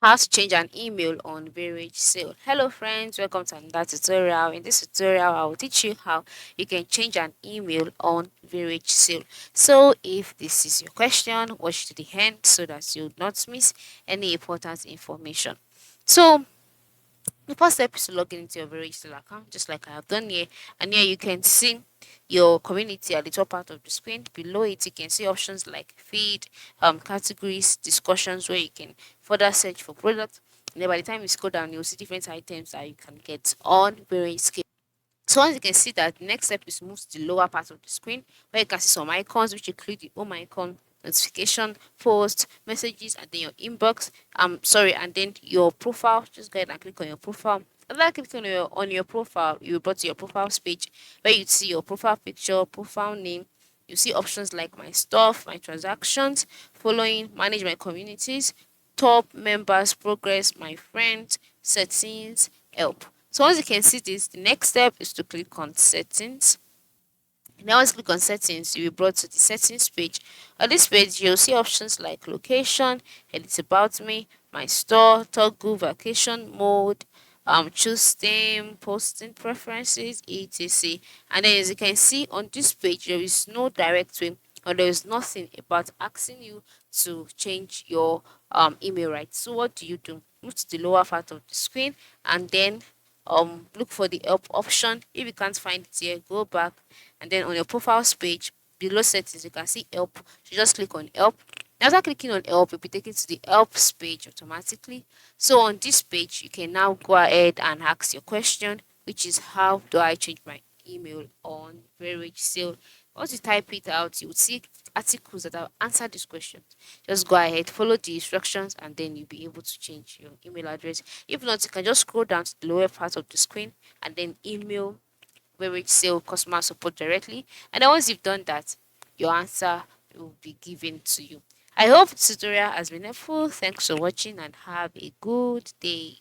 How to change an email on Varagesale. Hello friends, welcome to another tutorial. In this tutorial, I will teach you how you can change an email on Varagesale. So if this is your question, watch to the end so that you will not miss any important information. So the first step is to log into your Varagesale account, just like I have done here. And here you can see your community at the top part of the screen. Below it, you can see options like feed, categories, discussions where you can further search for products. And then by the time you scroll down, you'll see different items that you can get on Varagesale. So once you can see that, the next step is move to the lower part of the screen where you can see some icons which include the home icon, notification, post, messages, and then your inbox. And then your profile. Just go ahead and click on your profile. After clicking on your profile, you will brought to your profile page where you see your profile picture, profile name. You see options like my stuff, my transactions, following, manage my communities, top members, progress, my friends, settings, help. So once you can see this, the next step is to click on settings. Now once you click on settings, you'll be brought to the settings page. On this page, you'll see options like location, edit about me, my store, toggle vacation mode, choose theme, posting preferences, etc. And then as you can see on this page, there is no direct way or there is nothing about asking you to change your email rights. So what do? Move to the lower part of the screen and then look for the help option. If you can't find it here, go back and then on your profiles page below settings you can see help. You just click on help. After clicking on help, you'll be taken to the helps page automatically. So on this page, you can now go ahead and ask your question, which is how do I change my email on Varagesale? Once you type it out, you will see articles that have answered this question. Just go ahead, follow the instructions, and then you'll be able to change your email address. If not, you can just scroll down to the lower part of the screen and then email Varagesale customer support directly. And then once you've done that, your answer will be given to you. I hope the tutorial has been helpful. Thanks for watching and have a good day.